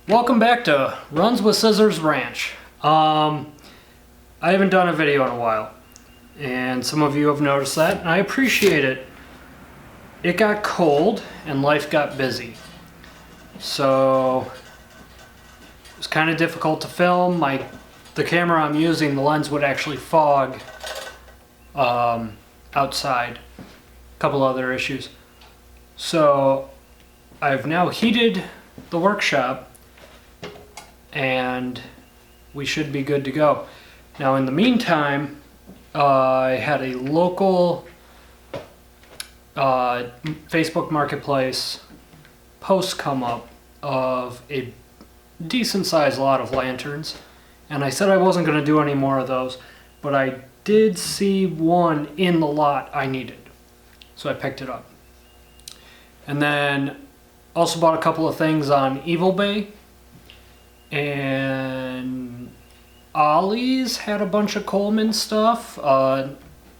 Welcome back to Runs with Scissors Ranch. I haven't done a video in a while, and some of you have noticed that, and I appreciate it. It got cold and life got busy, so it was kind of difficult to film. The camera I'm using, the lens would actually fog outside. A couple other issues. So I've now heated the workshop and we should be good to go. Now in the meantime, I had a local Facebook Marketplace post come up of a decent sized lot of lanterns, and I said I wasn't going to do any more of those, but I did see one in the lot I needed, so I picked it up. And then also bought a couple of things on Evil Bay, and Ollie's had a bunch of Coleman stuff.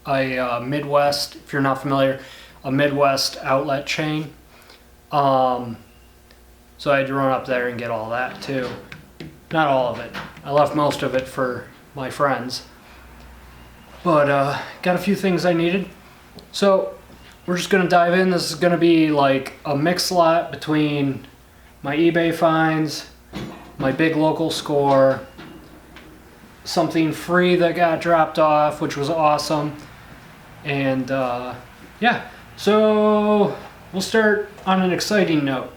Midwest, if you're not familiar, a Midwest outlet chain. So I had to run up there and get all that too. Not all of it. I left most of it for my friends. But got a few things I needed. So we're just gonna dive in. This is gonna be like a mix lot between my eBay finds, my big local score, something free that got dropped off, which was awesome. And yeah, so we'll start on an exciting note.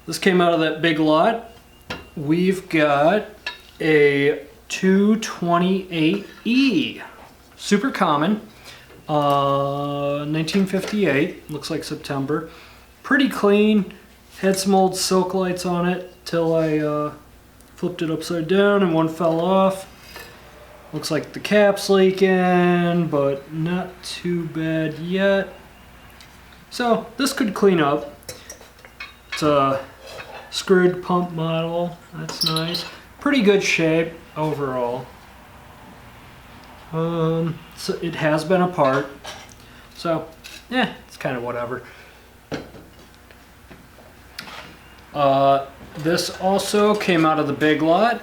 This came out of that big lot. We've got a 228E, super common, 1958, looks like September. Pretty clean, had some old silk lights on it till I flipped it upside down and one fell off. Looks like the cap's leaking, but not too bad yet. So this could clean up. It's a screwed pump model, that's nice. Pretty good shape overall. So it has been apart, so yeah, it's kind of whatever. This also came out of the big lot,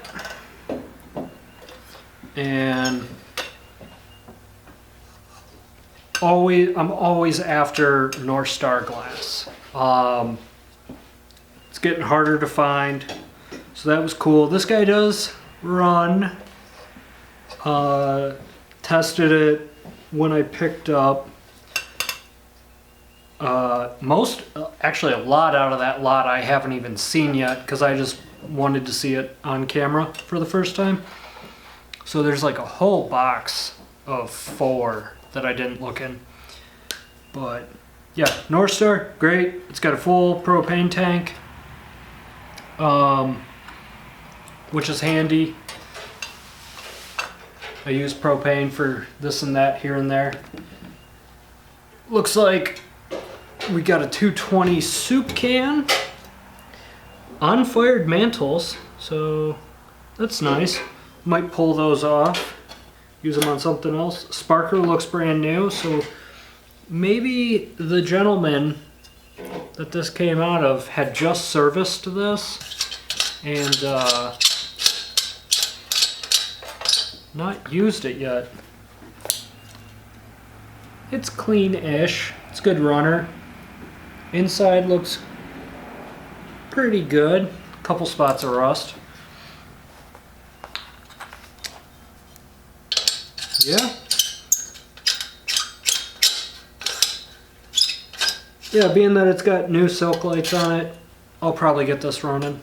and I'm always after North Star glass. It's getting harder to find, so that was cool. This guy does run. Tested it when I picked up. Actually a lot out of that lot I haven't even seen yet because I just wanted to see it on camera for the first time. So there's like a whole box of 4 that I didn't look in. But yeah, North Star, great. It's got a full propane tank, which is handy. I use propane for this and that here and there. Looks like we got a 220 soup can, unfired mantles, so that's nice. Might pull those off, use them on something else. Sparker looks brand new, so maybe the gentleman that this came out of had just serviced this and not used it yet. It's clean-ish. It's a good runner. Inside looks pretty good. A couple spots of rust. Yeah. Yeah, being that it's got new silk lights on it, I'll probably get this running.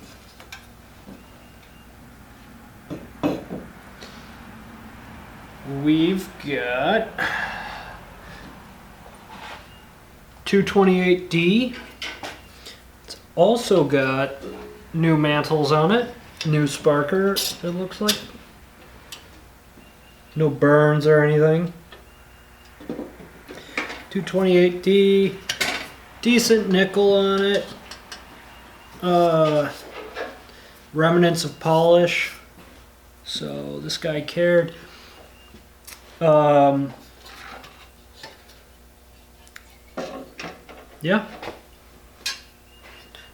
We've got 228D. It's also got new mantles on it, new sparker, it looks like. No burns or anything. 228D, decent nickel on it. Remnants of polish. So this guy cared. Yeah,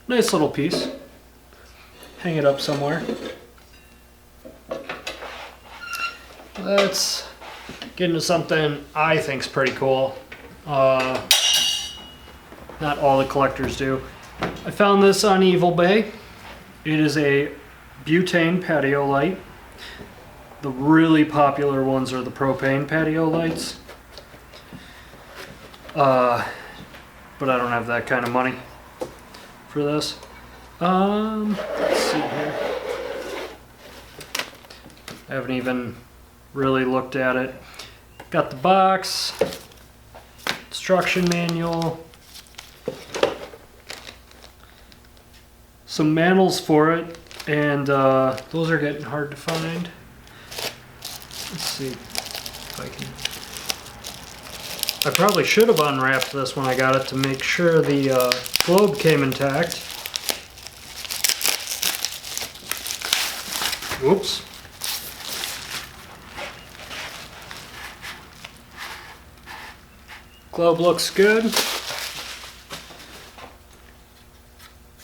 nice little piece. hang it up somewhere. Let's get into something I think's pretty cool. Not all the collectors do. I found this on eBay. It is a butane patio light. The really popular ones are the propane patio lights. But I don't have that kind of money for this. Let's see here. I haven't even really looked at it. Got the box, instruction manual, some manuals for it, and those are getting hard to find. Let's see if I can. I probably should have unwrapped this when I got it to make sure the globe came intact. Whoops. Globe looks good.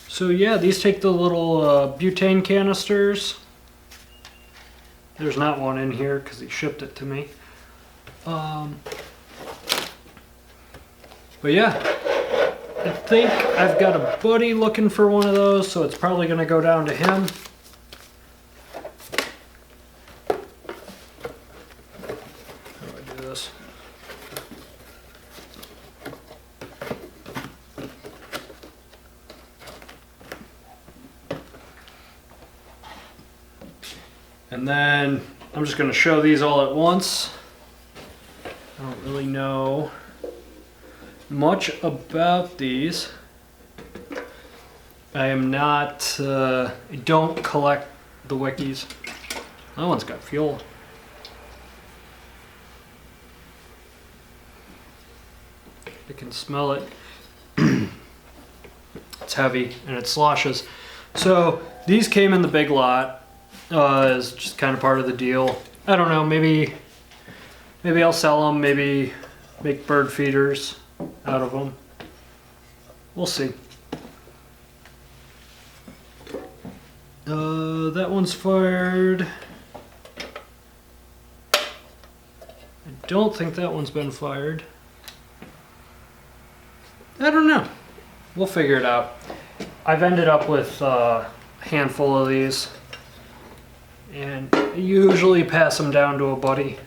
So yeah, these take the little butane canisters. There's not one in here because he shipped it to me. But yeah, I think I've got a buddy looking for one of those, so it's probably going to go down to him. How do I do this? And then I'm just going to show these all at once. I don't really know much about these. I am not, I don't collect the wikis. That one's got fuel. I can smell it. It's heavy and it sloshes. So these came in the big lot. It's just kind of part of the deal. I don't know, maybe I'll sell them, maybe make bird feeders out of them. We'll see. That one's fired. I don't think that one's been fired. I don't know. We'll figure it out. I've ended up with a handful of these, and I usually pass them down to a buddy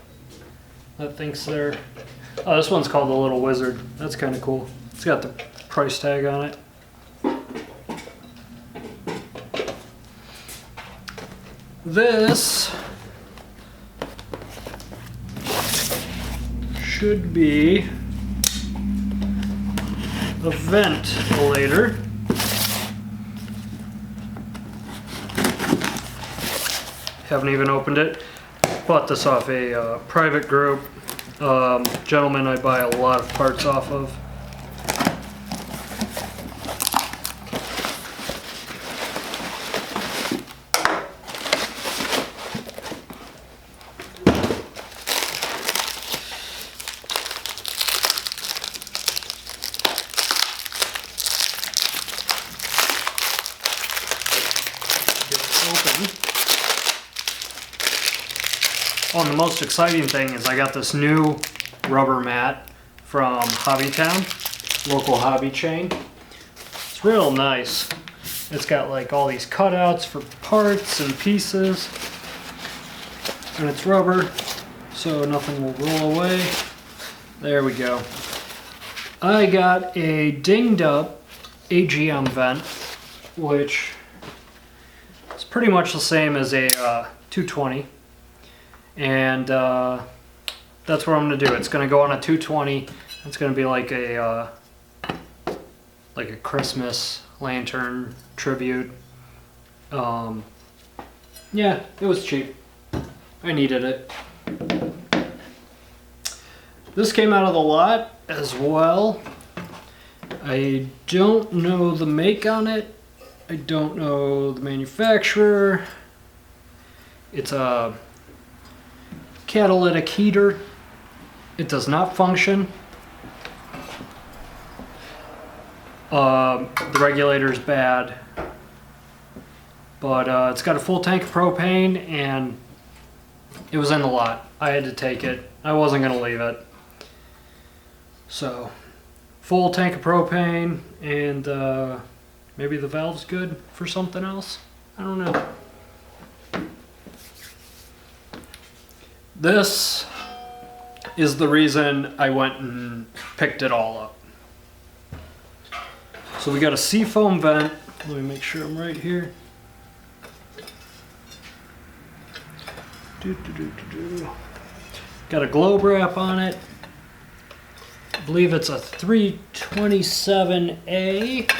that thinks they're... Oh, this one's called the Little Wizard. That's kind of cool. It's got the price tag on it. This should be a ventilator. Haven't even opened it. Bought this off a private group. Gentleman I buy a lot of parts off of. Oh, and the most exciting thing is I got this new rubber mat from Hobbytown, local hobby chain. It's real nice. It's got like all these cutouts for parts and pieces, and it's rubber, so nothing will roll away. There we go. I got a dinged up AGM vent, which is pretty much the same as a 220. And that's what I'm going to do. It's going to go on a 220. It's going to be like a Christmas lantern tribute. Yeah, it was cheap. I needed it. This came out of the lot as well. I don't know the make on it. I don't know the manufacturer. It's a catalytic heater. It does not function. The regulator's bad. But it's got a full tank of propane, and it was in the lot. I had to take it. I wasn't going to leave it. So, full tank of propane, and maybe the valve's good for something else. I don't know. This is the reason I went and picked it all up. So we got a seafoam vent. Let me make sure I'm right here. Got a globe wrap on it. I believe it's a 327A.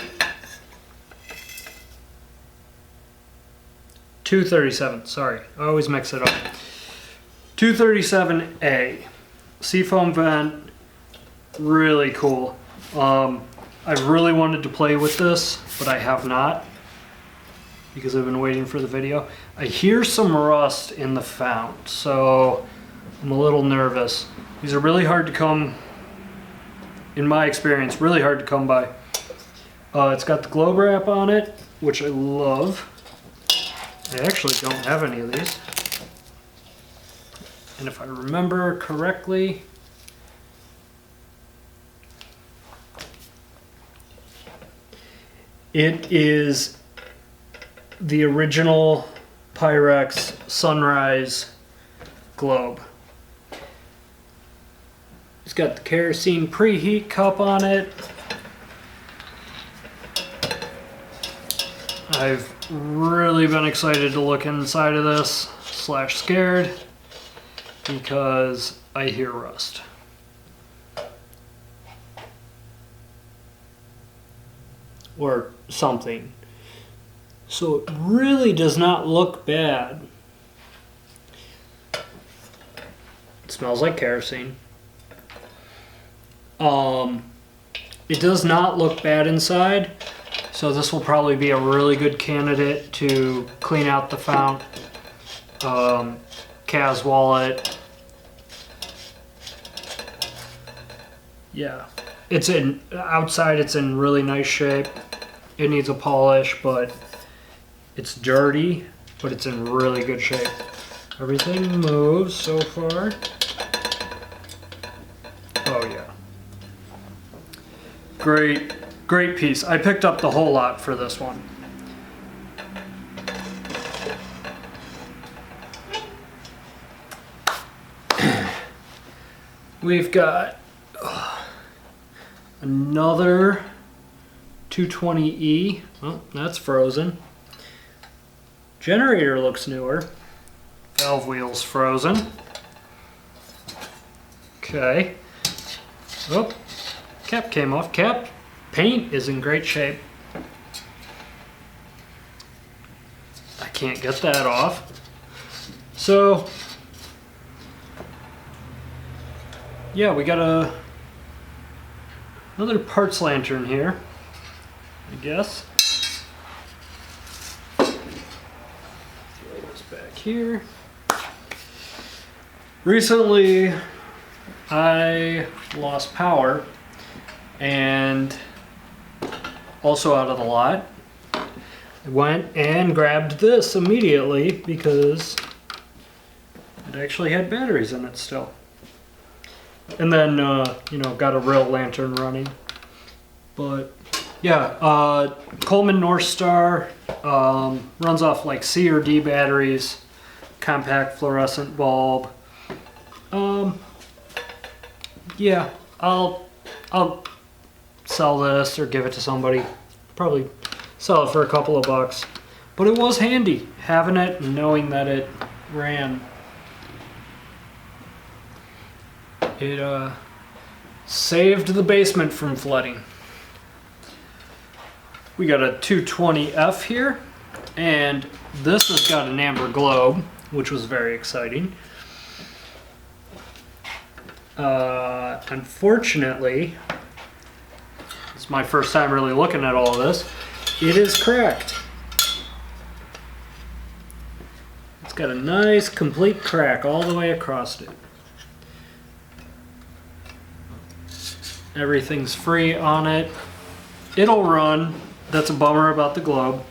237, sorry. I always mix it up. 237A. Seafoam vent. Really cool. I've really wanted to play with this, but I have not, because I've been waiting for the video. I hear some rust in the fount, so I'm a little nervous. These are really hard to come, in my experience, really hard to come by. It's got the globe wrap on it, which I love. I actually don't have any of these. And if I remember correctly, it is the original Pyrex Sunrise globe. It's got the kerosene preheat cup on it. I've really been excited to look inside of this, / scared, because I hear rust. Or something. So it really does not look bad. It smells like kerosene. It does not look bad inside, so this will probably be a really good candidate to clean out the fount, Kaz wallet. Yeah, it's in outside. It's in really nice shape. It needs a polish, but it's dirty, but it's in really good shape. Everything moves so far. Oh yeah. Great, great piece. I picked up the whole lot for this one. We've got another 220E. Oh, that's frozen. Generator looks newer. Valve wheel's frozen. Okay. Oh, cap came off. Cap paint is in great shape. I can't get that off. So, yeah, we got another parts lantern here, I guess. Throw this back here. Recently, I lost power, and also out of the lot, I went and grabbed this immediately because it actually had batteries in it still. And then, you know, got a real lantern running. But yeah, Coleman North Star runs off like C or D batteries, compact fluorescent bulb. Yeah, I'll sell this or give it to somebody. Probably sell it for a couple of bucks. But it was handy having it and knowing that it ran. It saved the basement from flooding. We got a 220F here, and this has got an amber globe, which was very exciting. Unfortunately, it's my first time really looking at all of this. It is cracked. It's got a nice complete crack all the way across it. Everything's free on it. It'll run. That's a bummer about the globe.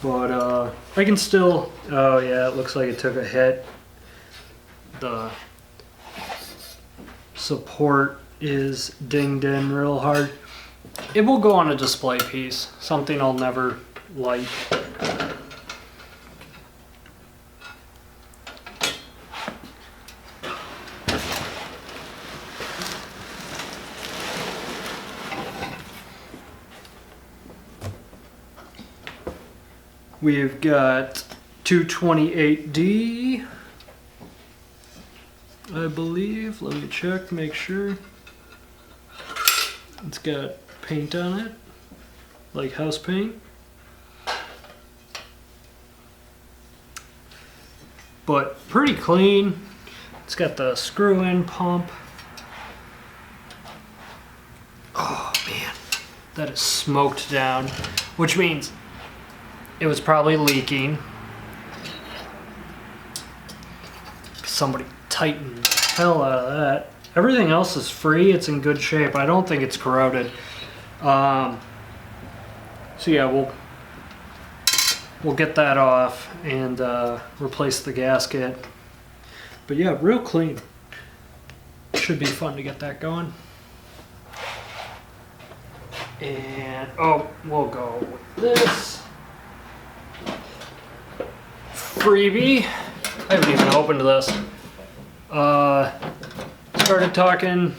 But I can still, oh yeah, it looks like it took a hit. The support is dinged in real hard. It will go on a display piece, something I'll never like. We've got 228D, I believe. Let me check, make sure. It's got paint on it, like house paint. But pretty clean. It's got the screw-in pump. Oh man, that is smoked down, which means it was probably leaking. Somebody tightened the hell out of that. Everything else is free. It's in good shape. I don't think it's corroded. So yeah, we'll get that off and replace the gasket. But yeah, real clean. Should be fun to get that going. And oh, we'll go with this freebie. I haven't even opened this. Started talking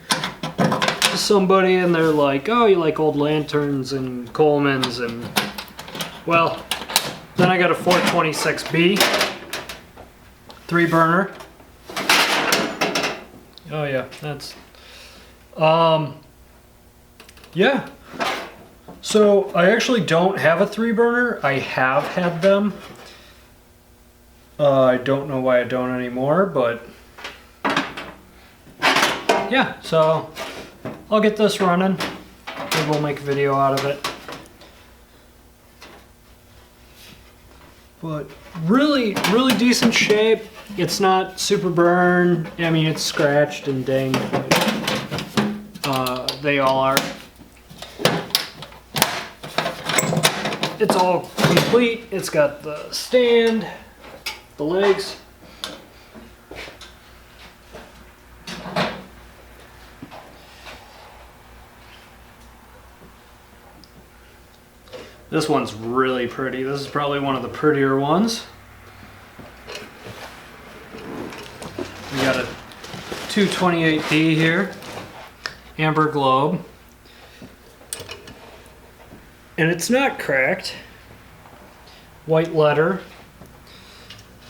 to somebody and they're like, oh, you like old lanterns and Coleman's, and well, then I got a 426B 3-burner. Oh yeah, that's yeah. So I actually don't have a 3-burner. I have had them. I don't know why I don't anymore, but yeah, so I'll get this running. Maybe we'll make a video out of it. But really, really decent shape. It's not super burned. I mean, it's scratched and dinged. They all are. It's all complete. It's got the stand, the legs. This one's really pretty. This is probably one of the prettier ones. We got a 228D here, amber globe. And it's not cracked. White letter.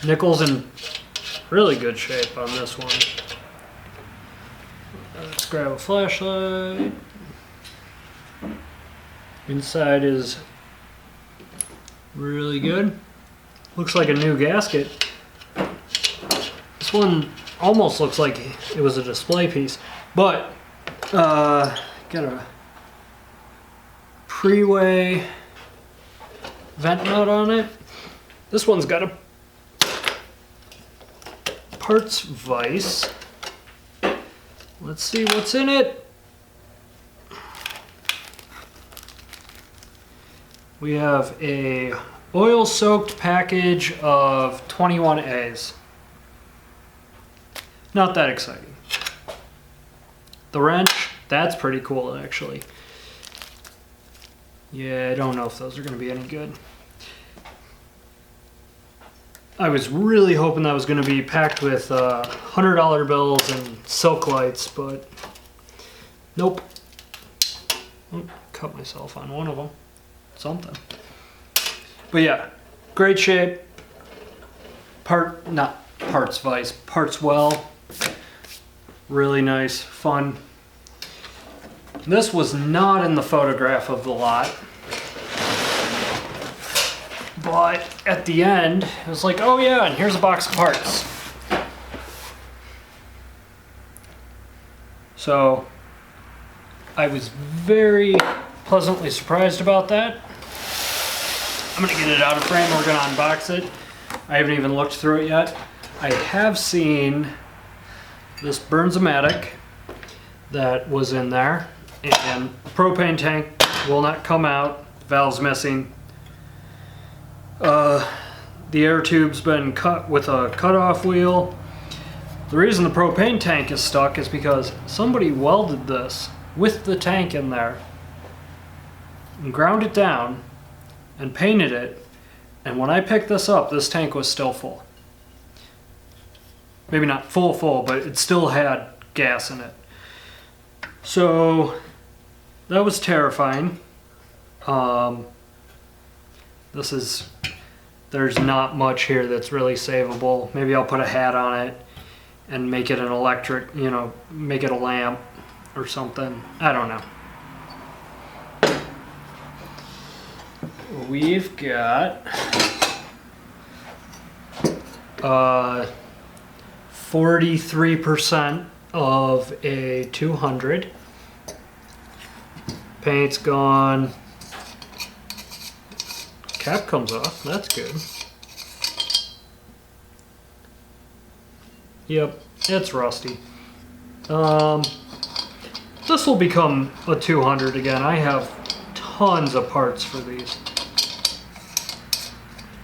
Nickel's in really good shape on this one. Let's grab a flashlight. Inside is really good. Looks like a new gasket. This one almost looks like it was a display piece, but got a pre-way vent nut on it. This one's got a parts vise. Let's see what's in it. We have a oil-soaked package of 21As. Not that exciting. The wrench, that's pretty cool actually. Yeah, I don't know if those are going to be any good. I was really hoping that was going to be packed with $100 bills and silk lights, but nope. Oh, cut myself on one of them. Something. But yeah, great shape. Not parts vise, parts well. Really nice, fun. This was not in the photograph of the lot. But at the end, it was like, oh yeah, and here's a box of parts. So I was very pleasantly surprised about that. I'm gonna get it out of frame, we're gonna unbox it. I haven't even looked through it yet. I have seen this Burns-O-Matic that was in there, and propane tank will not come out, valve's missing. The air tube's been cut with a cutoff wheel. The reason the propane tank is stuck is because somebody welded this with the tank in there and ground it down and painted it, and when I picked this up, this tank was still full. Maybe not full, but it still had gas in it. So that was terrifying. There's not much here that's really savable. Maybe I'll put a hat on it and make it an electric, make it a lamp or something. I don't know. We've got 43% of a 200. Paint's gone. Cap comes off, that's good. Yep, it's rusty. This will become a 200 again. I have tons of parts for these.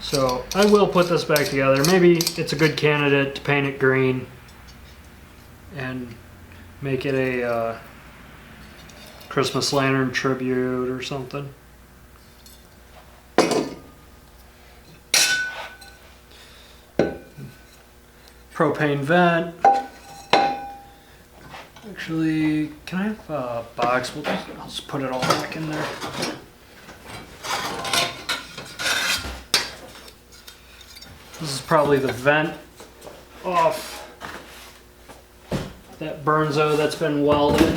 So I will put this back together. Maybe it's a good candidate to paint it green and make it a Christmas lantern tribute or something. Propane vent. Actually, can I have a box? I'll just put it all back in there. This is probably the vent off that Burnzo that's been welded.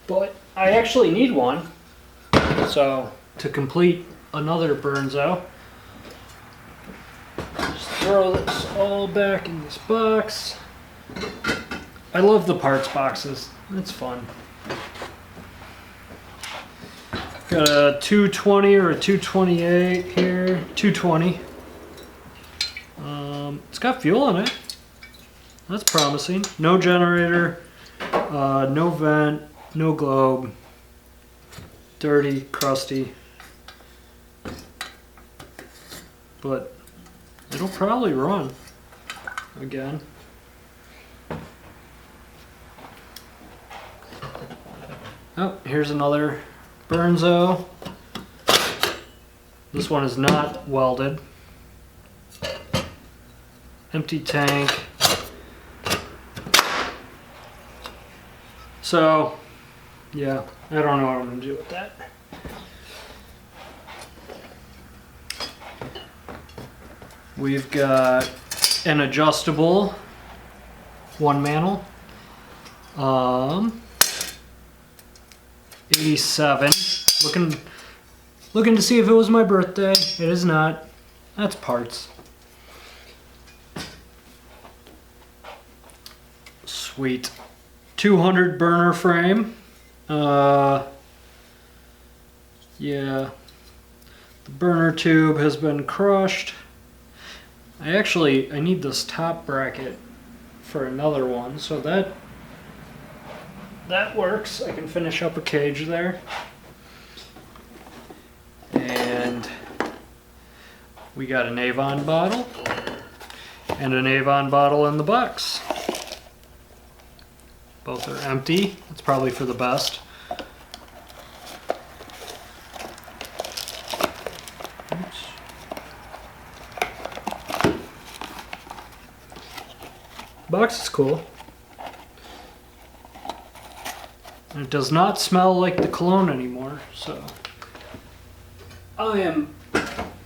But I actually need one. So to complete another Burnzo, just throw this all back in this box. I love the parts boxes. It's fun. Got a 220 or a 228 here. 220. It's got fuel in it. That's promising. No generator, no vent, no globe. Dirty, crusty. But it'll probably run again. Oh, here's another Burnzo. This one is not welded. Empty tank. So, yeah, I don't know what I'm gonna do with that. We've got an adjustable one mantle. 87. Looking to see if it was my birthday. It is not. That's parts. Sweet. 200 burner frame. Yeah. The burner tube has been crushed. I need this top bracket for another one, so that works. I can finish up a cage there. And we got an Avon bottle and an Avon bottle in the box. Both are empty. It's probably for the best. Oops. Box is cool. And it does not smell like the cologne anymore, so I am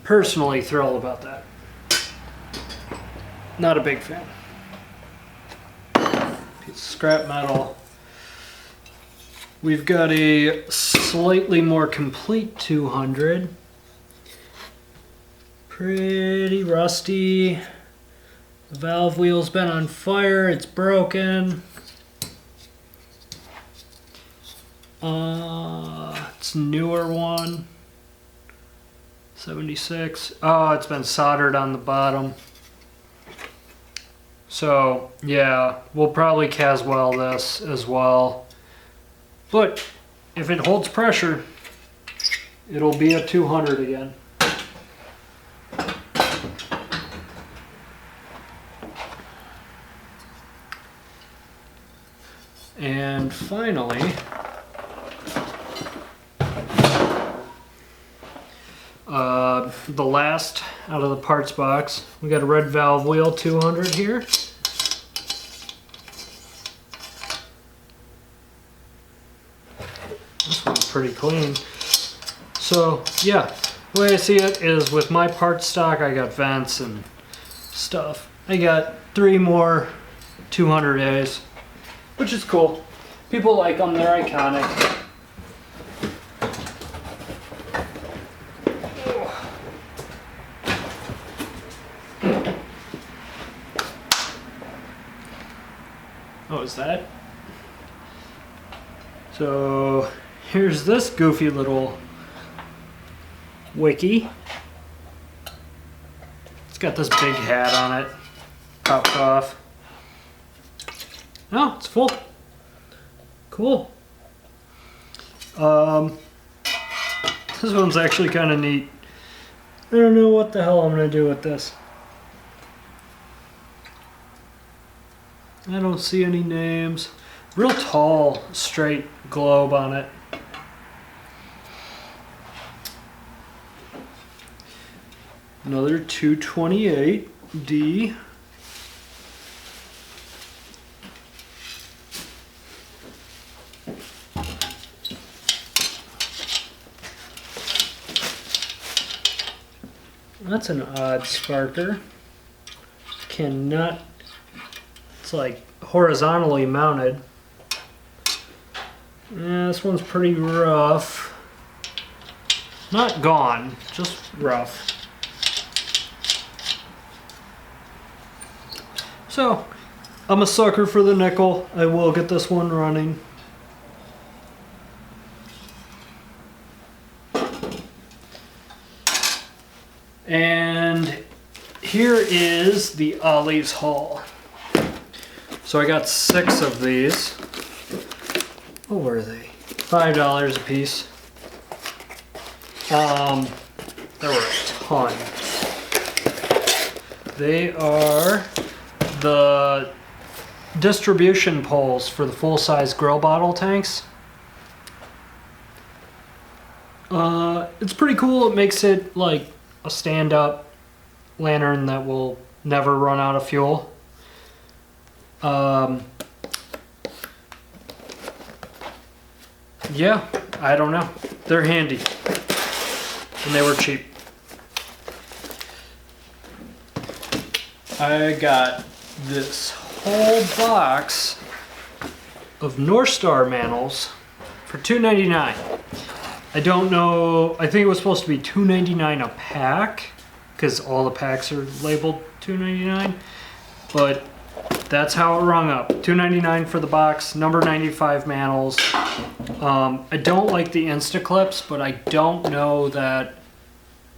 personally thrilled about that. Not a big fan. Piece of scrap metal. We've got a slightly more complete 200. Pretty rusty. The valve wheel's been on fire, it's broken. It's a newer one. 76. Oh, it's been soldered on the bottom. So, yeah, we'll probably Caswell this as well. But if it holds pressure, it'll be a 200 again. And finally, the last out of the parts box, we got a red valve wheel 200 here. This one's pretty clean. So yeah, the way I see it is with my part stock, I got vents and stuff. I got 3 more 200As, which is cool. People like them, they're iconic. Oh, is that? So here's this goofy little wiki. It's got this big hat on it, popped off. Oh, it's full. Cool. This one's actually kind of neat. I don't know what the hell I'm gonna do with this. I don't see any names. Real tall, straight globe on it. Another 228D. That's an odd sparker. Cannot. It's like horizontally mounted. Yeah, this one's pretty rough. Not gone, just rough. So, I'm a sucker for the nickel. I will get this one running. And here is the Ollie's haul. So I got 6 of these. What were they? $5 a piece. There were a ton. They are the distribution poles for the full-size grill bottle tanks. It's pretty cool. It makes it like a stand-up lantern that will never run out of fuel. Yeah, I don't know. They're handy. And they were cheap. I got this whole box of North Star mantles for $2.99. I don't know, I think it was supposed to be $2.99 a pack because all the packs are labeled $2.99, but that's how it rung up. $2.99 for the box, number 95 mantles. I don't like the Insta clips, but I don't know that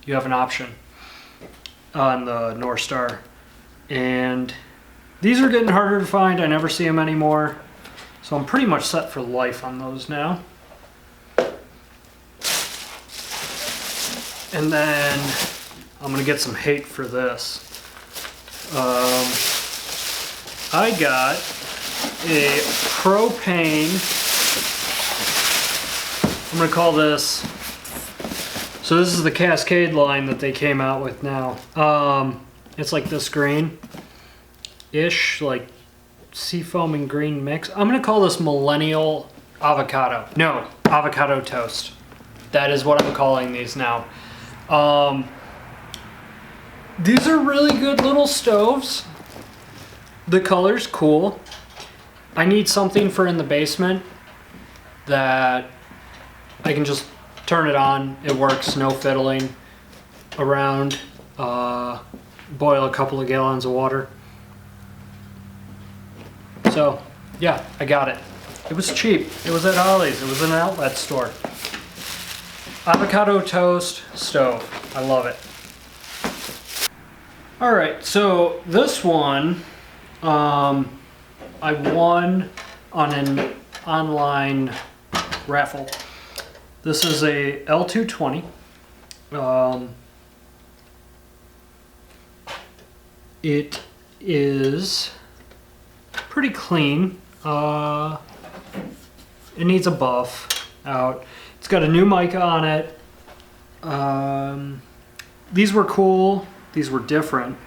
you have an option on the North Star. And these are getting harder to find. I never see them anymore. So I'm pretty much set for life on those now. And then I'm gonna get some hate for this. I got a propane, I'm gonna call this, so this is the Cascade line that they came out with now. It's like this green-ish, like seafoam and green mix. I'm gonna call this Millennial Avocado. No, Avocado Toast. That is what I'm calling these now. These are really good little stoves. The color's cool. I need something for in the basement that I can just turn it on. It works, no fiddling around. Boil a couple of gallons of water. So, yeah, I got it. It was cheap. It was at Ollie's. It was in an outlet store. Avocado toast stove. I love it. All right, so this one, I won on an online raffle. This is a L220. It is pretty clean. It needs a buff out. It's got a new mic on it. These were cool. These were different.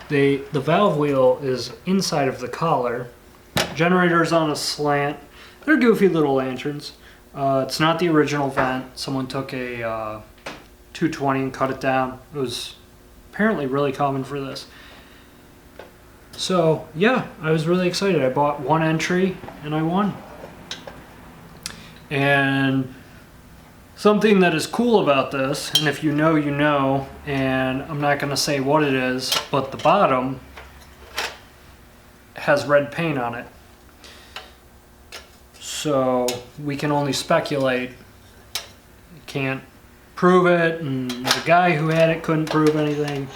The valve wheel is inside of the collar. Generator's on a slant. They're goofy little lanterns. It's not the original vent. Someone took a 220 and cut it down. It was apparently really common for this. So yeah, I was really excited. I bought one entry and I won. And something that is cool about this, and if you know, you know, and I'm not going to say what it is, but the bottom has red paint on it. So we can only speculate. Can't prove it, and the guy who had it couldn't prove anything.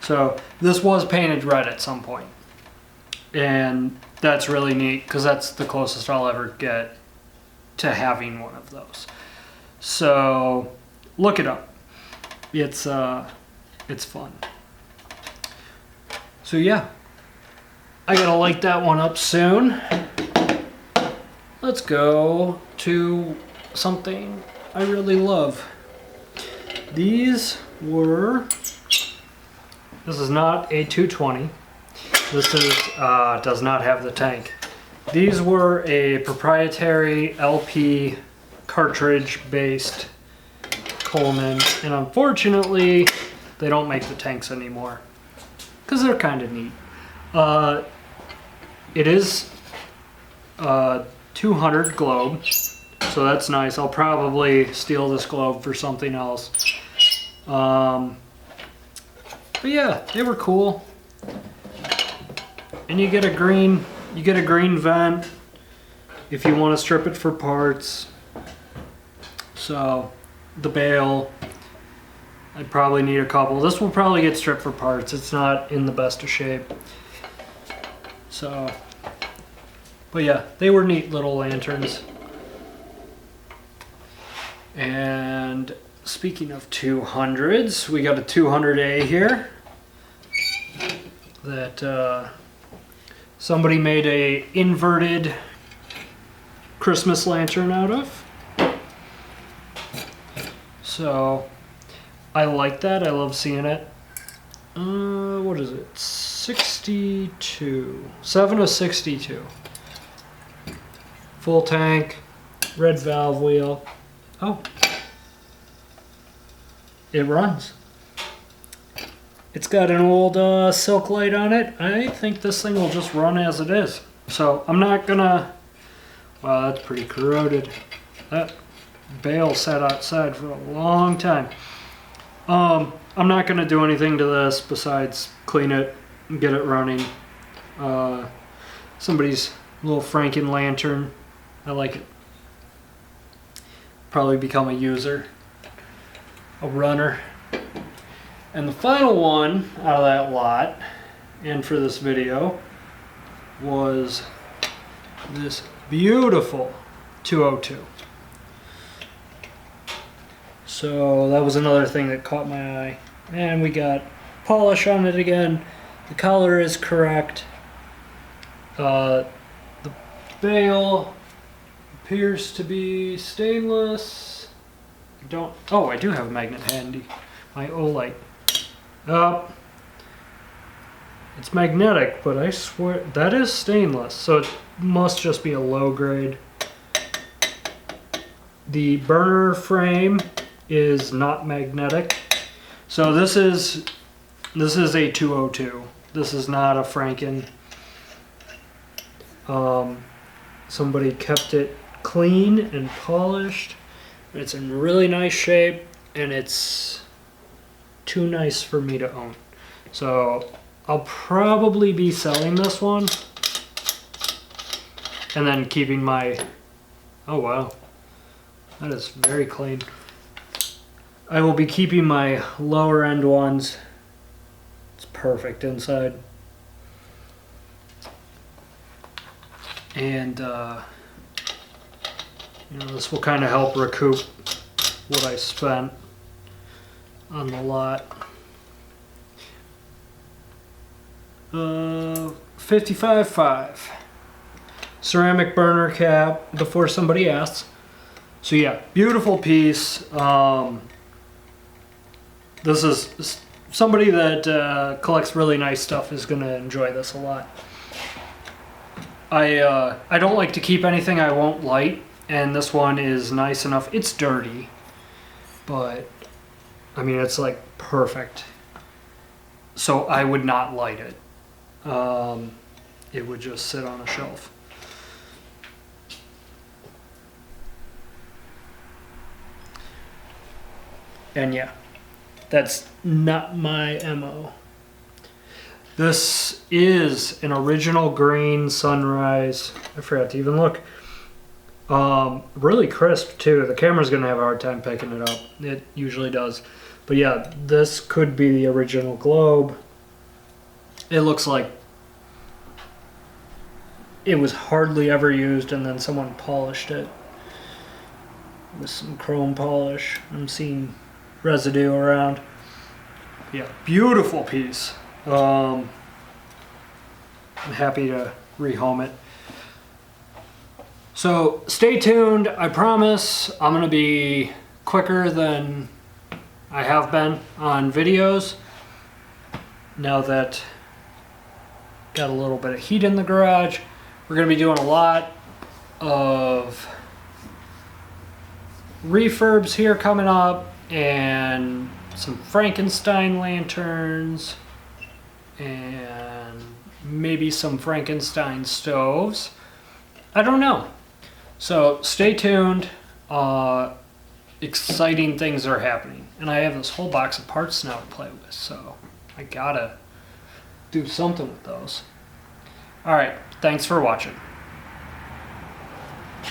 So this was painted red at some point. And that's really neat because that's the closest I'll ever get to having one of those. So look it up. It's fun. So yeah, I gotta light that one up soon. Let's go to something I really love. This is not a 220. This is does not have the tank. These were a proprietary LP cartridge based Coleman, and unfortunately they don't make the tanks anymore because they're kind of neat. It is 200 globe, so that's nice. I'll probably steal this globe for something else. But yeah, they were cool. And you get a green vent if you want to strip it for parts. So the bail, I'd probably need a couple. This will probably get stripped for parts. It's not in the best of shape. So, but yeah, they were neat little lanterns. And speaking of 200s, we got a 200A here that somebody made a inverted Christmas lantern out of. So I like that. I love seeing it. What is it? 62. 7 of 62. Full tank, red valve wheel. Oh, it runs. It's got an old silk light on it. I think this thing will just run as it is. So I'm not gonna, wow, that's pretty corroded. That bale sat outside for a long time. I'm not gonna do anything to this besides clean it and get it running. Somebody's little Franken lantern. I like it. Probably become a user, a runner. And the final one out of that lot, and for this video, was this beautiful 202. So that was another thing that caught my eye. And we got polish on it again. The collar is correct. The bail appears to be stainless. I do have a magnet handy. My Olight. It's magnetic, but I swear that is stainless, so it must just be a low grade. The burner frame is not magnetic, so this is a 202. This is not a Franken. Somebody kept it clean and polished. It's in really nice shape, and it's too nice for me to own. So I'll probably be selling this one and then keeping my, oh wow, that is very clean. I will be keeping my lower end ones. It's perfect inside. And You know, this will kind of help recoup what I spent on the lot. 55.5. Ceramic burner cap, before somebody asks. So yeah, beautiful piece. This is somebody that collects really nice stuff is going to enjoy this a lot. I don't like to keep anything I won't light, and this one is nice enough. It's dirty, but I mean, it's like perfect. So I would not light it. It would just sit on a shelf. And yeah, that's not my MO. This is an original green sunrise. I forgot to even look. Really crisp too. The camera's gonna have a hard time picking it up. It usually does. But yeah, this could be the original globe. It looks like it was hardly ever used, and then someone polished it with some chrome polish. I'm seeing residue around. Yeah, beautiful piece. I'm happy to rehome it. So stay tuned. I promise I'm gonna be quicker than I have been on videos. Now that got a little bit of heat in the garage, we're gonna be doing a lot of refurbs here coming up, and some Frankenstein lanterns, and maybe some Frankenstein stoves. I don't know. So stay tuned. Exciting things are happening. And I have this whole box of parts now to play with, so I gotta do something with those. Alright, thanks for watching.